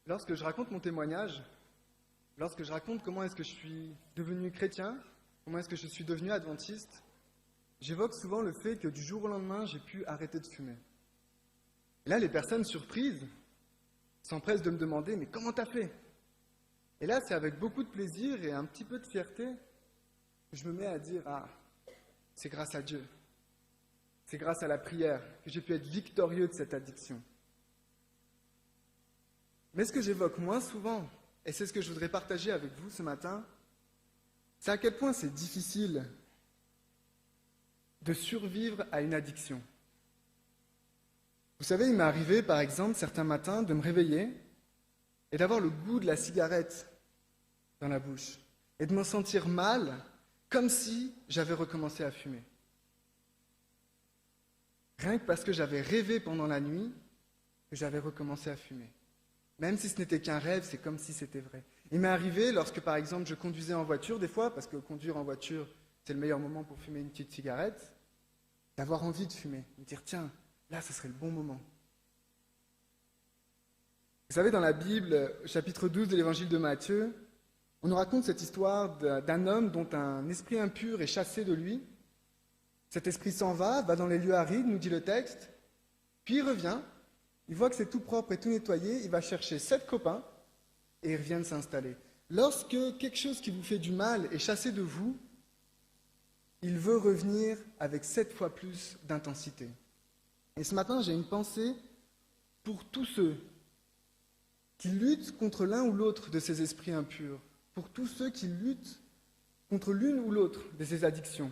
Lorsque je raconte mon témoignage, lorsque je raconte comment est-ce que je suis devenu chrétien, comment est-ce que je suis devenu adventiste, j'évoque souvent le fait que du jour au lendemain, j'ai pu arrêter de fumer. Et là, les personnes surprises s'empressent de me demander « Mais comment t'as fait ?» Et là, c'est avec beaucoup de plaisir et un petit peu de fierté que je me mets à dire « Ah, c'est grâce à Dieu. C'est grâce à la prière que j'ai pu être victorieux de cette addiction. » Mais ce que j'évoque moins souvent, et c'est ce que je voudrais partager avec vous ce matin, c'est à quel point c'est difficile de survivre à une addiction. Vous savez, il m'est arrivé, par exemple, certains matins, de me réveiller et d'avoir le goût de la cigarette dans la bouche, et de me sentir mal, comme si j'avais recommencé à fumer. Rien que parce que j'avais rêvé pendant la nuit que j'avais recommencé à fumer. Même si ce n'était qu'un rêve, c'est comme si c'était vrai. Il m'est arrivé, lorsque par exemple je conduisais en voiture, des fois, parce que conduire en voiture, c'est le meilleur moment pour fumer une petite cigarette, d'avoir envie de fumer, de me dire, tiens, là, ce serait le bon moment. Vous savez, dans la Bible, chapitre 12 de l'évangile de Matthieu, on nous raconte cette histoire d'un homme dont un esprit impur est chassé de lui. Cet esprit s'en va dans les lieux arides, nous dit le texte, puis il revient, il voit que c'est tout propre et tout nettoyé, il va chercher 7 copains et ils reviennent s'installer. Lorsque quelque chose qui vous fait du mal est chassé de vous, il veut revenir avec 7 fois plus d'intensité. Et ce matin, j'ai une pensée pour tous ceux qui luttent contre l'un ou l'autre de ces esprits impurs, pour tous ceux qui luttent contre l'une ou l'autre de ces addictions.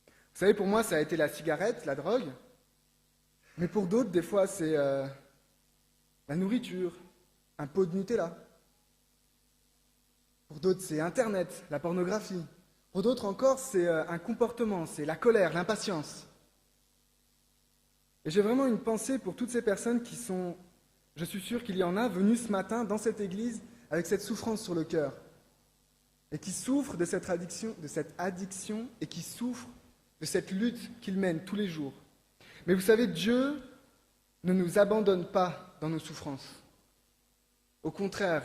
Vous savez, pour moi, ça a été la cigarette, la drogue, mais pour d'autres, des fois, c'est la nourriture, un pot de Nutella. Pour d'autres, c'est Internet, la pornographie. Pour d'autres encore, c'est un comportement, c'est la colère, l'impatience. Et j'ai vraiment une pensée pour toutes ces personnes qui sont, je suis sûr qu'il y en a, venues ce matin dans cette église avec cette souffrance sur le cœur, et qui souffrent de cette addiction, et qui souffrent de cette lutte qu'ils mènent tous les jours. Mais vous savez, Dieu ne nous abandonne pas dans nos souffrances. Au contraire,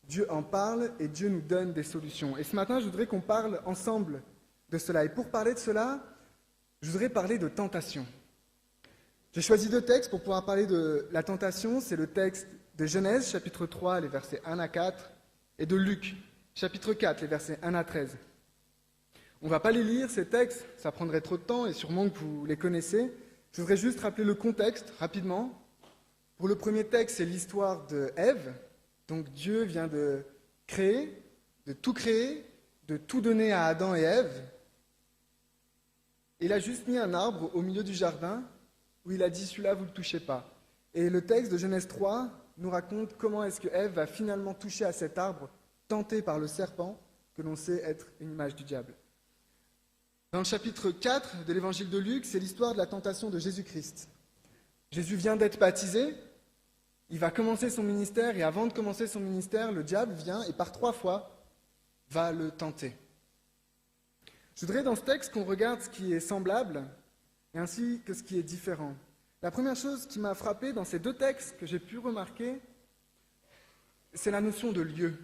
Dieu en parle et Dieu nous donne des solutions. Et ce matin, je voudrais qu'on parle ensemble de cela. Et pour parler de cela, je voudrais parler de tentation. J'ai choisi 2 textes pour pouvoir parler de la tentation. C'est le texte de Genèse, chapitre 3, les versets 1 à 4, et de Luc, chapitre 4, les versets 1 à 13. On ne va pas les lire, ces textes, ça prendrait trop de temps, et sûrement que vous les connaissez. Je voudrais juste rappeler le contexte, rapidement. Pour le premier texte, c'est l'histoire de Ève. Donc Dieu vient de créer, de tout donner à Adam et Ève. Il a juste mis un arbre au milieu du jardin, où il a dit, celui-là, vous ne le touchez pas. Et le texte de Genèse 3 nous raconte comment est-ce que Ève va finalement toucher à cet arbre, tenté par le serpent, que l'on sait être une image du diable. Dans le chapitre 4 de l'évangile de Luc, c'est l'histoire de la tentation de Jésus-Christ. Jésus vient d'être baptisé, il va commencer son ministère, et avant de commencer son ministère, le diable vient et par 3 fois va le tenter. Je voudrais dans ce texte qu'on regarde ce qui est semblable et ainsi que ce qui est différent. La première chose qui m'a frappé dans ces 2 textes que j'ai pu remarquer, c'est la notion de lieu.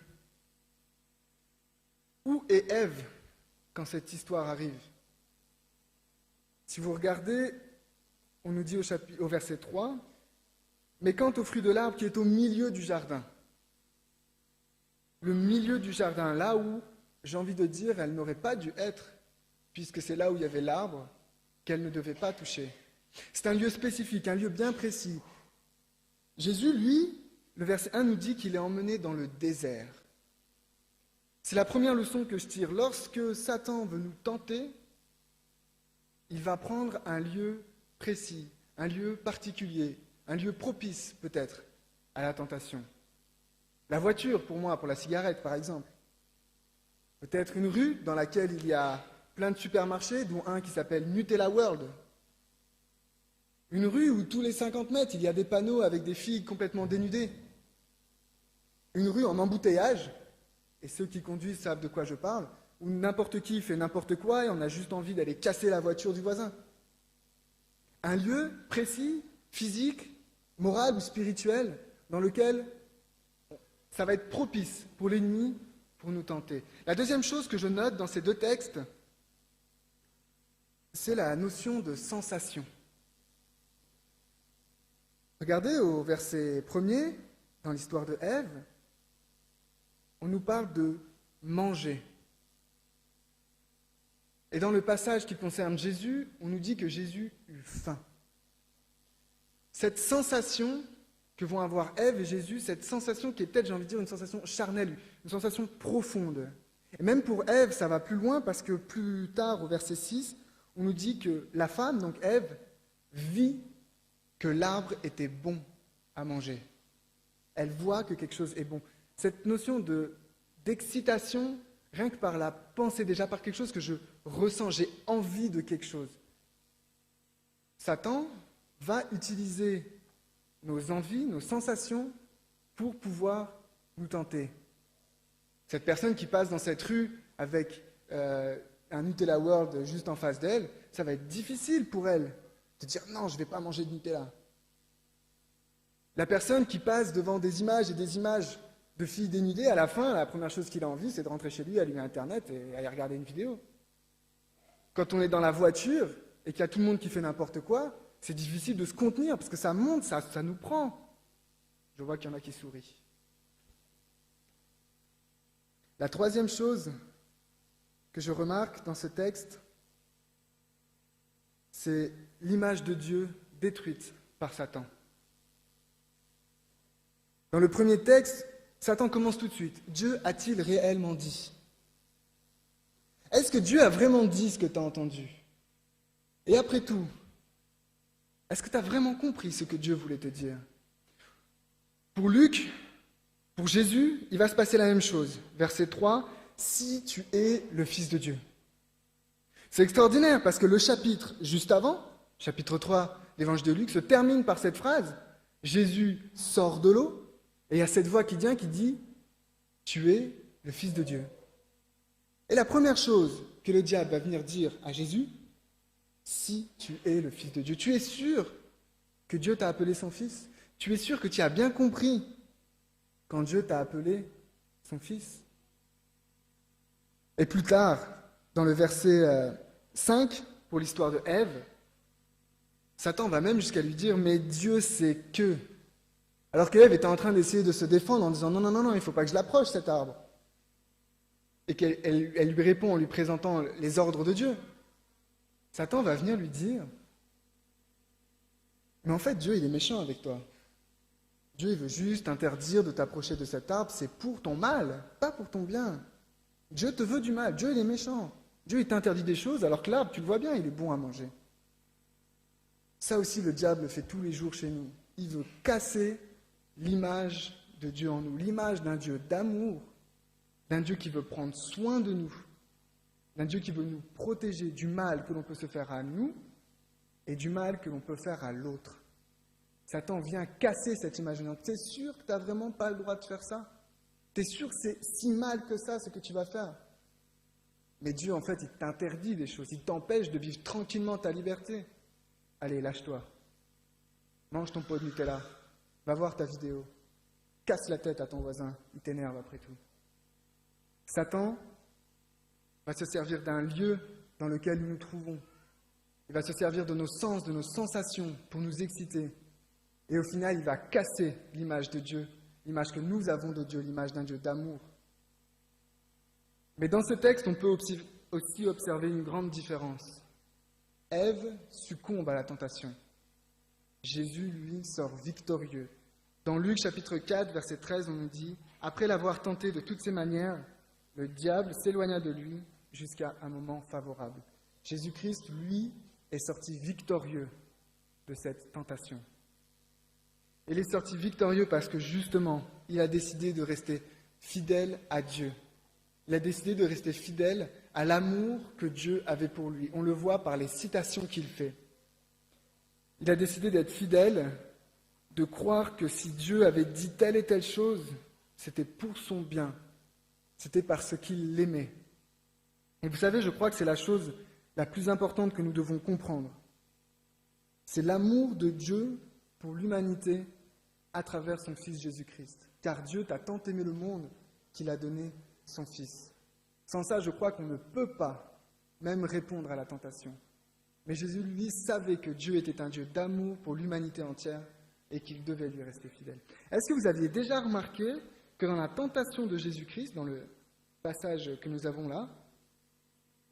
Où est Ève quand cette histoire arrive ? Si vous regardez, on nous dit au verset 3, « Mais quant au fruit de l'arbre qui est au milieu du jardin », le milieu du jardin, là où, j'ai envie de dire, elle n'aurait pas dû être, puisque c'est là où il y avait l'arbre qu'elle ne devait pas toucher. C'est un lieu spécifique, un lieu bien précis. Jésus, lui, le verset 1 nous dit qu'il est emmené dans le désert. C'est la première leçon que je tire. Lorsque Satan veut nous tenter, il va prendre un lieu précis, un lieu particulier, un lieu propice peut-être à la tentation. La voiture, pour moi, pour la cigarette par exemple. Peut-être une rue dans laquelle il y a plein de supermarchés, dont un qui s'appelle Nutella World. Une rue où tous les 50 mètres, il y a des panneaux avec des filles complètement dénudées. Une rue en embouteillage, et ceux qui conduisent savent de quoi je parle, où n'importe qui fait n'importe quoi et on a juste envie d'aller casser la voiture du voisin. Un lieu précis, physique, moral ou spirituel, dans lequel ça va être propice pour l'ennemi pour nous tenter. La deuxième chose que je note dans ces deux textes, c'est la notion de sensation. Regardez au verset 1er, dans l'histoire de Ève, on nous parle de manger. Et dans le passage qui concerne Jésus, on nous dit que Jésus eut faim. Cette sensation que vont avoir Ève et Jésus, cette sensation qui est peut-être, j'ai envie de dire, une sensation charnelle, une sensation profonde. Et même pour Ève, ça va plus loin parce que plus tard, au verset 6, on nous dit que la femme, donc Ève, vit que l'arbre était bon à manger. Elle voit que quelque chose est bon. Cette notion d'excitation, rien que par la pensée, déjà par quelque chose que je ressens, j'ai envie de quelque chose. Satan va utiliser nos envies, nos sensations, pour pouvoir nous tenter. Cette personne qui passe dans cette rue avec un Nutella World juste en face d'elle, ça va être difficile pour elle de dire « non, je ne vais pas manger de Nutella ». La personne qui passe devant des images et des images de filles dénudées, à la fin, la première chose qu'il a envie, c'est de rentrer chez lui, allumer Internet et aller regarder une vidéo. Quand on est dans la voiture et qu'il y a tout le monde qui fait n'importe quoi, c'est difficile de se contenir parce que ça monte, ça nous prend. Je vois qu'il y en a qui sourient. La troisième chose que je remarque dans ce texte, c'est l'image de Dieu détruite par Satan. Dans le premier texte, Satan commence tout de suite. Dieu a-t-il réellement dit ? Est-ce que Dieu a vraiment dit ce que tu as entendu ? Et après tout, est-ce que tu as vraiment compris ce que Dieu voulait te dire ? Pour Luc, pour Jésus, il va se passer la même chose. Verset 3, « Si tu es le Fils de Dieu ». C'est extraordinaire parce que le chapitre juste avant, chapitre 3 l'Évangile de Luc, se termine par cette phrase. Jésus sort de l'eau et il y a cette voix qui vient qui dit « Tu es le Fils de Dieu ». Et la première chose que le diable va venir dire à Jésus, si tu es le Fils de Dieu, tu es sûr que Dieu t'a appelé son Fils ? Tu es sûr que tu as bien compris quand Dieu t'a appelé son Fils ? Et plus tard, dans le verset 5, pour l'histoire de Ève, Satan va même jusqu'à lui dire « Mais Dieu sait que… » Alors qu'Ève était en train d'essayer de se défendre en disant « Non, il ne faut pas que je l'approche, cet arbre. » Et qu'elle lui répond en lui présentant les ordres de Dieu. Satan va venir lui dire « Mais en fait, Dieu, il est méchant avec toi. Dieu, il veut juste t'interdire de t'approcher de cet arbre, c'est pour ton mal, pas pour ton bien. Dieu te veut du mal, Dieu, il est méchant. Dieu, il t'interdit des choses, alors que l'arbre, tu le vois bien, il est bon à manger. » Ça aussi, le diable le fait tous les jours chez nous. Il veut casser l'image de Dieu en nous, l'image d'un Dieu d'amour, d'un Dieu qui veut prendre soin de nous, d'un Dieu qui veut nous protéger du mal que l'on peut se faire à nous et du mal que l'on peut faire à l'autre. Satan vient casser cette image. Tu es sûr que tu n'as vraiment pas le droit de faire ça ? Tu es sûr que c'est si mal que ça, ce que tu vas faire ? Mais Dieu, en fait, il t'interdit des choses, il t'empêche de vivre tranquillement ta liberté. Allez, lâche-toi. Mange ton pot de Nutella. Va voir ta vidéo. Casse la tête à ton voisin. Il t'énerve après tout. Satan va se servir d'un lieu dans lequel nous nous trouvons. Il va se servir de nos sens, de nos sensations pour nous exciter. Et au final, il va casser l'image de Dieu, l'image que nous avons de Dieu, l'image d'un Dieu d'amour. Mais dans ce texte, on peut aussi observer une grande différence. Ève succombe à la tentation. Jésus, lui, sort victorieux. Dans Luc chapitre 4, verset 13, on nous dit « Après l'avoir tenté de toutes ses manières, le diable s'éloigna de lui jusqu'à un moment favorable. » Jésus-Christ, lui, est sorti victorieux de cette tentation. Il est sorti victorieux parce que justement, il a décidé de rester fidèle à Dieu. Il a décidé de rester fidèle à l'amour que Dieu avait pour lui. On le voit par les citations qu'il fait. Il a décidé d'être fidèle, de croire que si Dieu avait dit telle et telle chose, c'était pour son bien. C'était parce qu'il l'aimait. Et vous savez, je crois que c'est la chose la plus importante que nous devons comprendre. C'est l'amour de Dieu pour l'humanité à travers son Fils Jésus-Christ. Car Dieu t'a tant aimé le monde qu'il a donné son Fils. Sans ça, je crois qu'on ne peut pas même répondre à la tentation. Mais Jésus, lui, savait que Dieu était un Dieu d'amour pour l'humanité entière et qu'il devait lui rester fidèle. Est-ce que vous aviez déjà remarqué que dans la tentation de Jésus-Christ, dans le passage que nous avons là,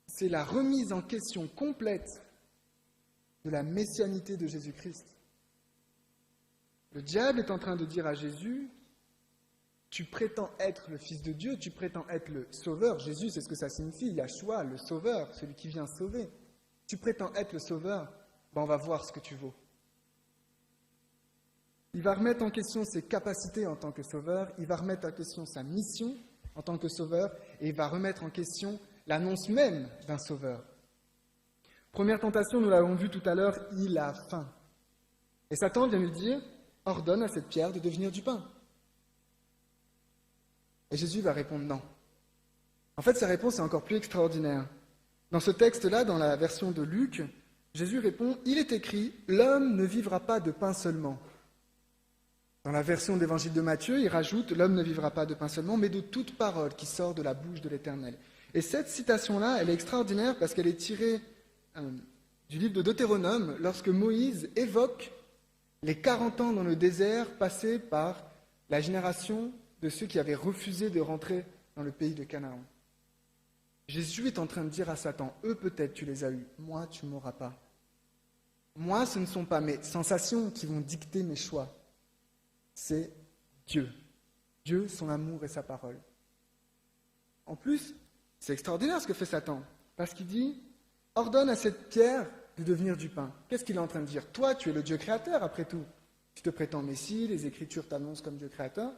c'est la remise en question complète de la messianité de Jésus-Christ. Le diable est en train de dire à Jésus, tu prétends être le Fils de Dieu, tu prétends être le Sauveur. Jésus, c'est ce que ça signifie, Yahshua, le Sauveur, celui qui vient sauver. Tu prétends être le Sauveur, ben on va voir ce que tu vaux. Il va remettre en question ses capacités en tant que Sauveur, il va remettre en question sa mission en tant que Sauveur, et il va remettre en question l'annonce même d'un Sauveur. Première tentation, nous l'avons vu tout à l'heure, il a faim. Et Satan vient lui dire, ordonne à cette pierre de devenir du pain. Et Jésus va répondre non. En fait, sa réponse est encore plus extraordinaire. Dans ce texte-là, dans la version de Luc, Jésus répond, il est écrit, l'homme ne vivra pas de pain seulement. Dans la version d'évangile de Matthieu, il rajoute, l'homme ne vivra pas de pain seulement, mais de toute parole qui sort de la bouche de l'Éternel. Et cette citation-là, elle est extraordinaire parce qu'elle est tirée du livre de Deutéronome, lorsque Moïse évoque les 40 ans dans le désert passés par la génération de ceux qui avaient refusé de rentrer dans le pays de Canaan. Jésus est en train de dire à Satan, eux peut-être tu les as eus, moi tu ne m'auras pas. Moi ce ne sont pas mes sensations qui vont dicter mes choix, c'est Dieu. Dieu, son amour et sa parole. En plus, c'est extraordinaire ce que fait Satan, parce qu'il dit, ordonne à cette pierre de devenir du pain. Qu'est-ce qu'il est en train de dire? Toi, tu es le Dieu créateur, après tout. Tu te prétends Messie, les Écritures t'annoncent comme Dieu créateur.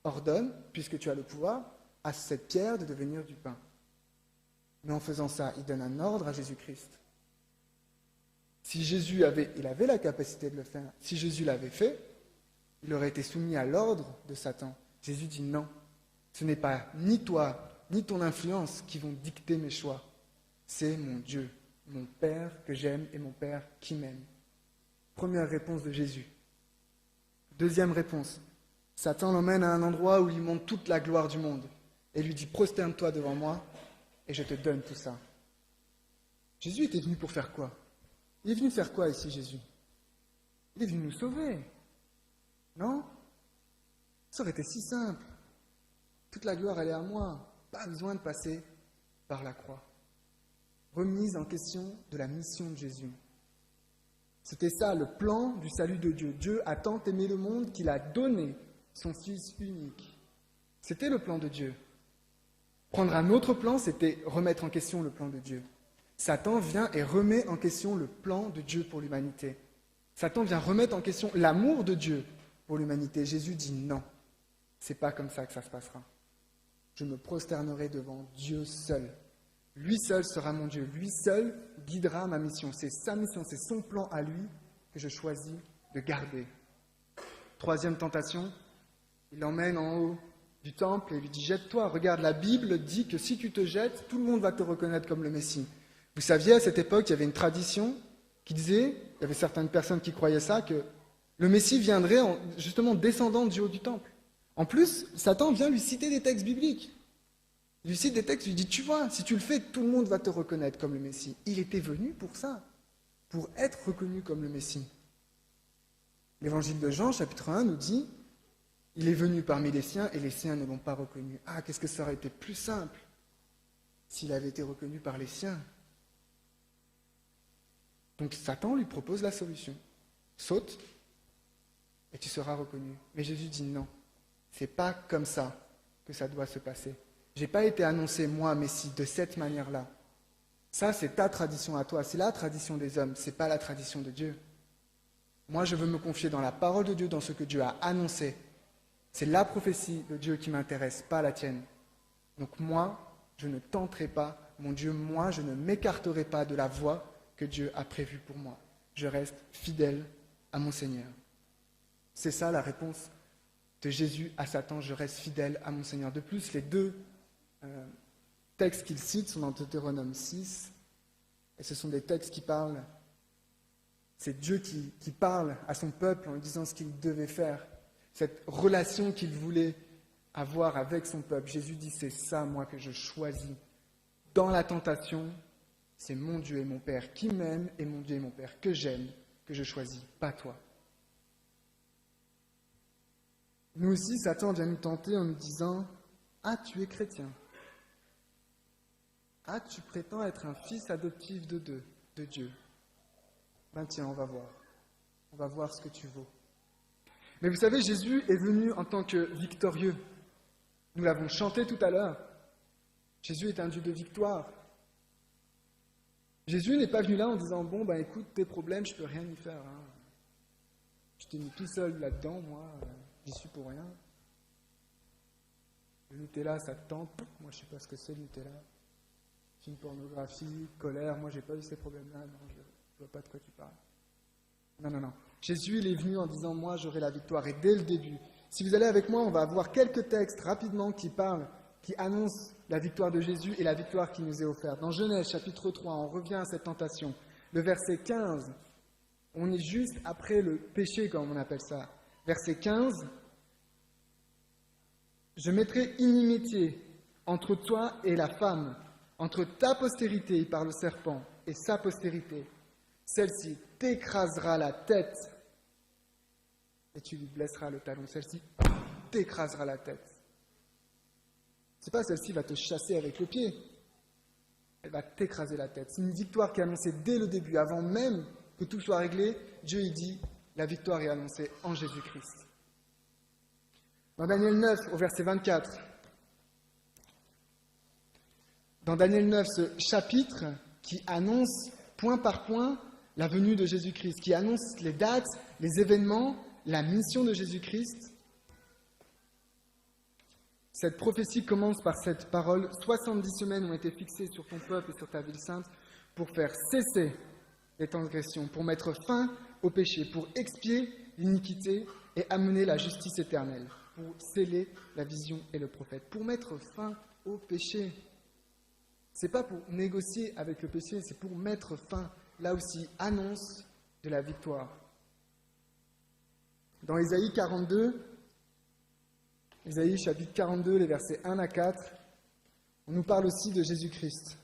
Ordonne, puisque tu as le pouvoir, à cette pierre de devenir du pain. Mais en faisant ça, il donne un ordre à Jésus-Christ. Si Jésus avait la capacité de le faire, si Jésus l'avait fait, il aurait été soumis à l'ordre de Satan. Jésus dit non, ce n'est pas ni toi, ni ton influence qui vont dicter mes choix. C'est mon Dieu, mon Père que j'aime et mon Père qui m'aime. Première réponse de Jésus. Deuxième réponse. Satan l'emmène à un endroit où il montre toute la gloire du monde et lui dit « Prosterne-toi devant moi et je te donne tout ça ». Jésus était venu pour faire quoi? Il est venu faire quoi ici, Jésus? Il est venu nous sauver. Non? Ça aurait été si simple. Toute la gloire, elle est à moi. Pas besoin de passer par la croix. Remise en question de la mission de Jésus. C'était ça, le plan du salut de Dieu. Dieu a tant aimé le monde qu'il a donné son Fils unique. C'était le plan de Dieu. Prendre un autre plan, c'était remettre en question le plan de Dieu. Satan vient et remet en question le plan de Dieu pour l'humanité. Satan vient remettre en question l'amour de Dieu pour l'humanité. Jésus dit non, c'est pas comme ça que ça se passera. Je me prosternerai devant Dieu seul. Lui seul sera mon Dieu. Lui seul guidera ma mission. C'est sa mission, c'est son plan à lui que je choisis de garder. Troisième tentation, il l'emmène en haut du temple et lui dit « Jette-toi ». Regarde, la Bible dit que si tu te jettes, tout le monde va te reconnaître comme le Messie. Vous saviez, à cette époque, il y avait une tradition qui disait, il y avait certaines personnes qui croyaient ça, que le Messie viendrait justement descendant du haut du temple. En plus, Satan vient lui citer des textes bibliques. Il lui cite des textes, il lui dit, tu vois, si tu le fais, tout le monde va te reconnaître comme le Messie. Il était venu pour ça, pour être reconnu comme le Messie. L'évangile de Jean, chapitre 1, nous dit, il est venu parmi les siens et les siens ne l'ont pas reconnu. Ah, qu'est-ce que ça aurait été plus simple s'il avait été reconnu par les siens. Donc Satan lui propose la solution. Saute et tu seras reconnu. Mais Jésus dit non, c'est pas comme ça que ça doit se passer. J'ai pas été annoncé, moi, Messie, de cette manière-là. Ça, c'est ta tradition à toi, c'est la tradition des hommes, c'est pas la tradition de Dieu. Moi, je veux me confier dans la parole de Dieu, dans ce que Dieu a annoncé. C'est la prophétie de Dieu qui m'intéresse, pas la tienne. Donc moi, je ne tenterai pas, mon Dieu, moi, je ne m'écarterai pas de la voie que Dieu a prévue pour moi. Je reste fidèle à mon Seigneur. C'est ça la réponse de Jésus à Satan, je reste fidèle à mon Seigneur. De plus, les deux textes qu'il cite sont dans Deutéronome 6, et ce sont des textes qui parlent, c'est Dieu qui parle à son peuple en lui disant ce qu'il devait faire. cette relation qu'il voulait avoir avec son peuple. Jésus dit, c'est ça, moi, que je choisis. Dans la tentation, c'est mon Dieu et mon Père qui m'aime et mon Dieu et mon Père que j'aime, que je choisis, pas toi. Nous aussi, Satan vient nous tenter en nous disant, ah, tu es chrétien. Ah, tu prétends être un fils adoptif de Dieu. Ben tiens, on va voir. On va voir ce que tu vaux. Mais vous savez, Jésus est venu en tant que victorieux. Nous l'avons chanté tout à l'heure. Jésus est un Dieu de victoire. Jésus n'est pas venu là en disant, bon, ben écoute, tes problèmes, je peux rien y faire. Hein. Je t'ai mis tout seul là-dedans, moi, j'y suis pour rien. Le Nutella, ça te tente. Moi, je ne sais pas ce que c'est le Nutella. Film pornographie, colère, moi, j'ai pas eu ces problèmes-là. Non, je ne vois pas de quoi tu parles. Non. Jésus, il est venu en disant, moi, j'aurai la victoire. Et dès le début, si vous allez avec moi, on va voir quelques textes rapidement qui parlent, qui annoncent la victoire de Jésus et la victoire qui nous est offerte. Dans Genèse, chapitre 3, on revient à cette tentation. Le verset 15, on est juste après le péché, comme on appelle ça. Verset 15, « Je mettrai inimitié entre toi et la femme, entre ta postérité, il parle au serpent, et sa postérité. Celle-ci t'écrasera la tête et tu lui blesseras le talon. Celle-ci t'écrasera la tête. » C'est pas celle-ci va te chasser avec le pied. Elle va t'écraser la tête. C'est une victoire qui est annoncée dès le début, avant même que tout soit réglé. Dieu il dit, la victoire est annoncée en Jésus-Christ. Dans Daniel 9, au verset 24, dans Daniel 9, ce chapitre qui annonce point par point la venue de Jésus-Christ, qui annonce les dates, les événements, la mission de Jésus-Christ. Cette prophétie commence par cette parole. 70 semaines ont été fixées sur ton peuple et sur ta ville sainte pour faire cesser les transgressions, pour mettre fin au péché, pour expier l'iniquité et amener la justice éternelle, pour sceller la vision et le prophète, pour mettre fin au péché. Ce n'est pas pour négocier avec le péché, c'est pour mettre fin, là aussi, annonce de la victoire. Dans Ésaïe 42, Ésaïe chapitre 42, les versets 1 à 4, on nous parle aussi de Jésus-Christ.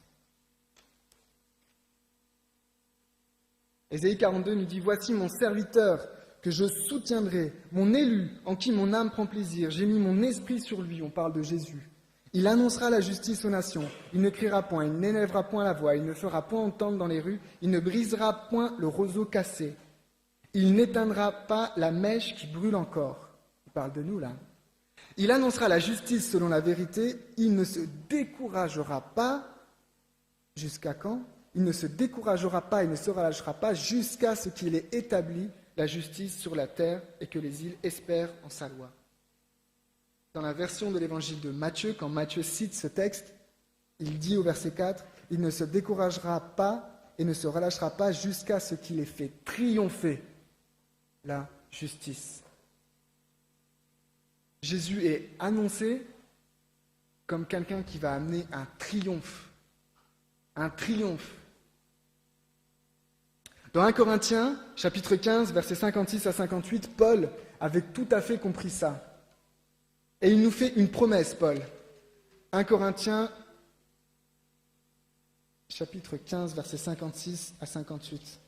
Ésaïe 42 nous dit « Voici mon serviteur que je soutiendrai, mon élu en qui mon âme prend plaisir. J'ai mis mon esprit sur lui. » On parle de Jésus. « Il annoncera la justice aux nations. Il ne criera point, il n'élèvera point la voix, il ne fera point entendre dans les rues, il ne brisera point le roseau cassé. Il n'éteindra pas la mèche qui brûle encore. » Il parle de nous là. « Il annoncera la justice selon la vérité. Il ne se découragera pas. » Jusqu'à quand ? Il ne se découragera pas et ne se relâchera pas jusqu'à ce qu'il ait établi la justice sur la terre et que les îles espèrent en sa loi. Dans la version de l'évangile de Matthieu, quand Matthieu cite ce texte, il dit au verset 4, « Il ne se découragera pas et ne se relâchera pas jusqu'à ce qu'il ait fait triompher la justice. » Jésus est annoncé comme quelqu'un qui va amener un triomphe. Un triomphe. Dans 1 Corinthiens, chapitre 15, versets 56 à 58, Paul avait tout à fait compris ça. Et il nous fait une promesse, Paul. 1 Corinthiens, chapitre 15, versets 56 à 58.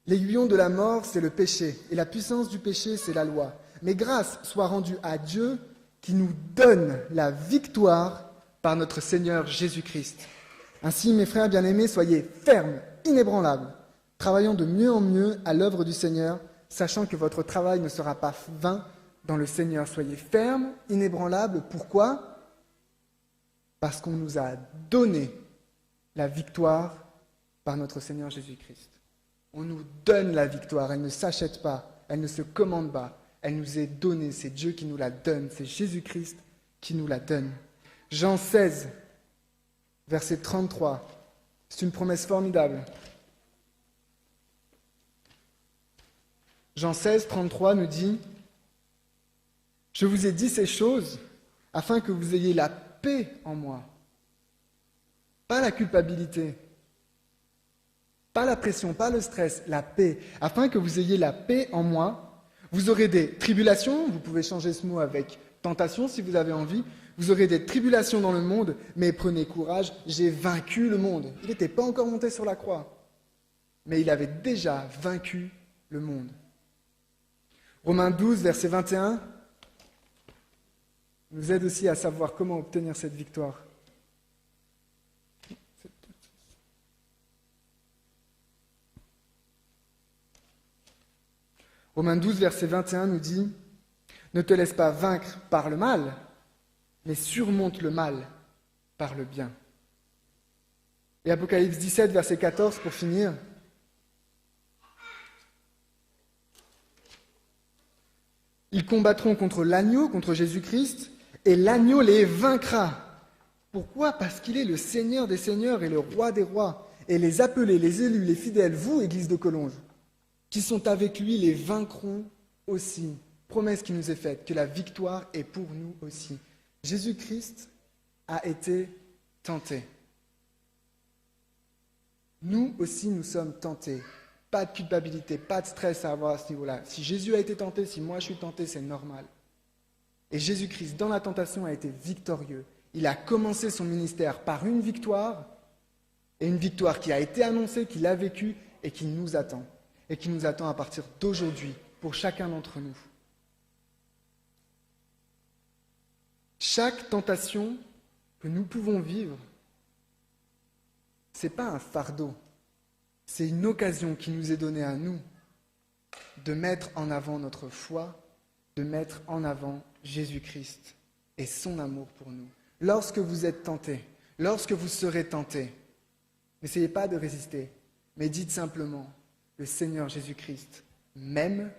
L'aiguillon de la mort, c'est le péché, et la puissance du péché, c'est la loi. Mais grâce soit rendue à Dieu qui nous donne la victoire par notre Seigneur Jésus-Christ. Ainsi, mes frères bien-aimés, soyez fermes, inébranlables, travaillant de mieux en mieux à l'œuvre du Seigneur, sachant que votre travail ne sera pas vain dans le Seigneur. Soyez fermes, inébranlables. Pourquoi ? Parce qu'on nous a donné la victoire par notre Seigneur Jésus-Christ. On nous donne la victoire, elle ne s'achète pas, elle ne se commande pas, elle nous est donnée, c'est Dieu qui nous la donne, c'est Jésus-Christ qui nous la donne. Jean 16, verset 33, c'est une promesse formidable. Jean 16, 33 nous dit « Je vous ai dit ces choses afin que vous ayez la paix en moi. » Pas la culpabilité. Pas la pression, pas le stress, la paix. Afin que vous ayez la paix en moi, vous aurez des tribulations, vous pouvez changer ce mot avec tentation si vous avez envie, vous aurez des tribulations dans le monde, mais prenez courage, j'ai vaincu le monde. Il n'était pas encore monté sur la croix, mais il avait déjà vaincu le monde. Romains 12, verset 21, nous aide aussi à savoir comment obtenir cette victoire. Romains 12, verset 21 nous dit « Ne te laisse pas vaincre par le mal, mais surmonte le mal par le bien. » Et Apocalypse 17, verset 14, pour finir. « Ils combattront contre l'agneau, contre Jésus-Christ, et l'agneau les vaincra. » Pourquoi ? Parce qu'il est le Seigneur des seigneurs et le Roi des rois. Et les appelés, les élus, les fidèles, vous, Église de Collonges, qui sont avec lui, les vaincront aussi. Promesse qui nous est faite, que la victoire est pour nous aussi. Jésus-Christ a été tenté. Nous aussi, nous sommes tentés. Pas de culpabilité, pas de stress à avoir à ce niveau-là. Si Jésus a été tenté, si moi je suis tenté, c'est normal. Et Jésus-Christ, dans la tentation, a été victorieux. Il a commencé son ministère par une victoire, et une victoire qui a été annoncée, qu'il a vécue et qui nous attend. Et qui nous attend à partir d'aujourd'hui, pour chacun d'entre nous. Chaque tentation que nous pouvons vivre, ce n'est pas un fardeau, c'est une occasion qui nous est donnée à nous de mettre en avant notre foi, de mettre en avant Jésus-Christ et son amour pour nous. Lorsque vous êtes tentés, lorsque vous serez tentés, n'essayez pas de résister, mais dites simplement, le Seigneur Jésus-Christ m'aime,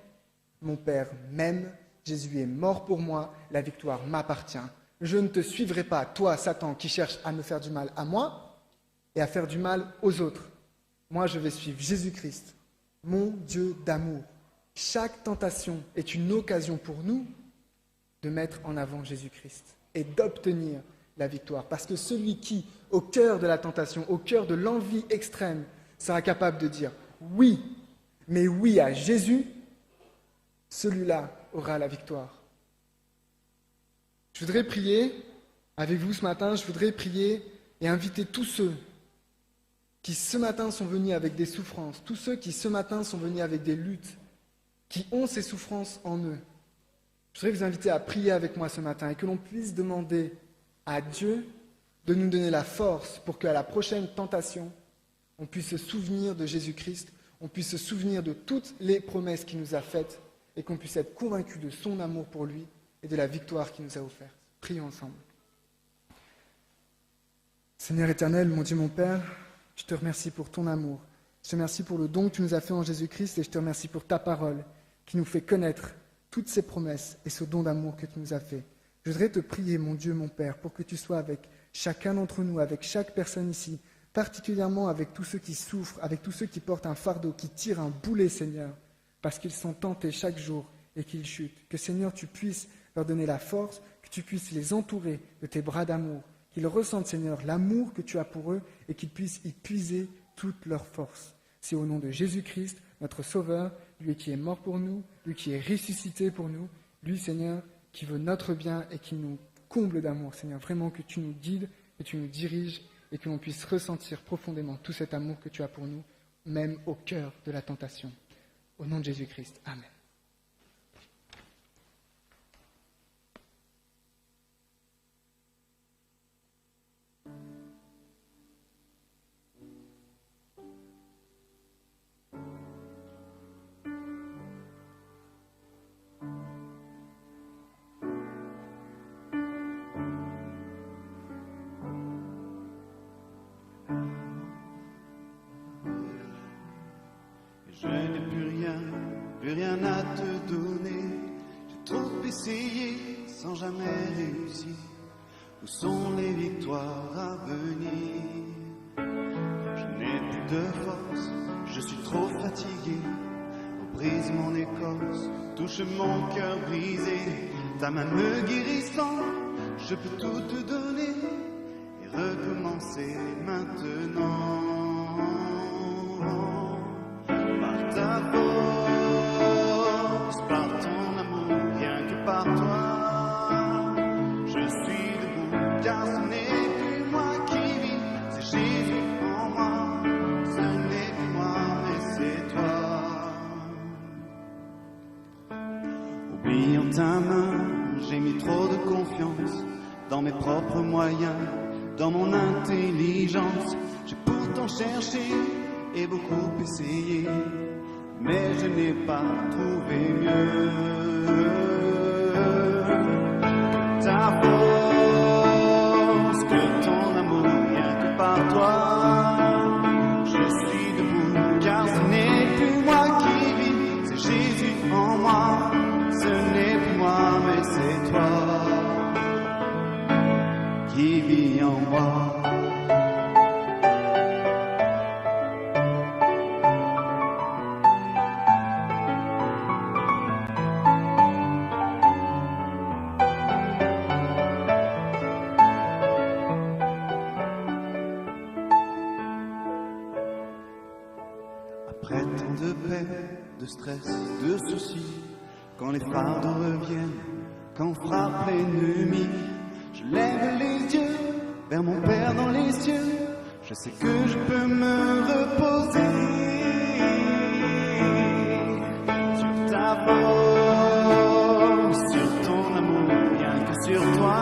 mon Père m'aime, Jésus est mort pour moi, la victoire m'appartient. Je ne te suivrai pas, toi, Satan, qui cherche à me faire du mal à moi et à faire du mal aux autres. Moi, je vais suivre Jésus-Christ, mon Dieu d'amour. Chaque tentation est une occasion pour nous de mettre en avant Jésus-Christ et d'obtenir la victoire. Parce que celui qui, au cœur de la tentation, au cœur de l'envie extrême, sera capable de dire oui, mais oui à Jésus, celui-là aura la victoire. Je voudrais prier avec vous ce matin, je voudrais prier et inviter tous ceux qui ce matin sont venus avec des souffrances, tous ceux qui ce matin sont venus avec des luttes, qui ont ces souffrances en eux. Je voudrais vous inviter à prier avec moi ce matin et que l'on puisse demander à Dieu de nous donner la force pour qu'à la prochaine tentation, on puisse se souvenir de Jésus-Christ, on puisse se souvenir de toutes les promesses qu'il nous a faites et qu'on puisse être convaincu de son amour pour lui et de la victoire qu'il nous a offerte. Prions ensemble. Seigneur éternel, mon Dieu, mon Père, je te remercie pour ton amour. Je te remercie pour le don que tu nous as fait en Jésus-Christ et je te remercie pour ta parole qui nous fait connaître toutes ces promesses et ce don d'amour que tu nous as fait. Je voudrais te prier, mon Dieu, mon Père, pour que tu sois avec chacun d'entre nous, avec chaque personne ici, particulièrement avec tous ceux qui souffrent, avec tous ceux qui portent un fardeau, qui tirent un boulet, Seigneur, parce qu'ils sont tentés chaque jour et qu'ils chutent. Que, Seigneur, tu puisses leur donner la force, que tu puisses les entourer de tes bras d'amour, qu'ils ressentent, Seigneur, l'amour que tu as pour eux et qu'ils puissent y puiser toute leur force. C'est au nom de Jésus-Christ, notre Sauveur, lui qui est mort pour nous, lui qui est ressuscité pour nous, lui, Seigneur, qui veut notre bien et qui nous comble d'amour, Seigneur. Vraiment que tu nous guides, que tu nous diriges et que l'on puisse ressentir profondément tout cet amour que tu as pour nous, même au cœur de la tentation. Au nom de Jésus-Christ. Amen. Je n'ai plus rien à te donner. J'ai trop essayé sans jamais réussir. Où sont les victoires à venir? Je n'ai plus de force, je suis trop fatigué. On brise mon écorce, touche mon cœur brisé. Ta main me guérissant, je peux tout te donner et recommencer maintenant. dans mes propres moyens, dans mon intelligence. J'ai pourtant cherché et beaucoup essayé, mais je n'ai pas trouvé mieux que ta force, que ton amour, rien que par toi. Je suis debout, car ce n'est plus moi qui vis, c'est Jésus en moi. Ce n'est plus moi, mais c'est toi qui vis en moi. Après tant de peine, de stress, de soucis, quand les fardeaux reviennent, quand frappe l'ennemi, je lève les yeux vers mon Père dans les cieux. Je sais que je peux me reposer sur ta force, sur ton amour, rien que sur toi.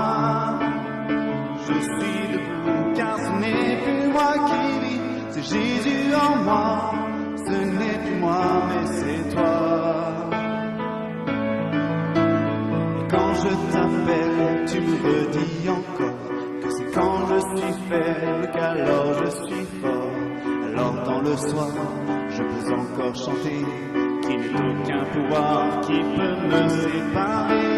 Je suis debout, car ce n'est plus moi qui vis, c'est Jésus en moi. Ce n'est plus moi, mais c'est toi. Et quand je t'appelle, tu me redis encore que c'est quand je suis faible qu'alors je suis fort. Alors dans le soir, je peux encore chanter qu'il n'est aucun pouvoir qui peut me séparer.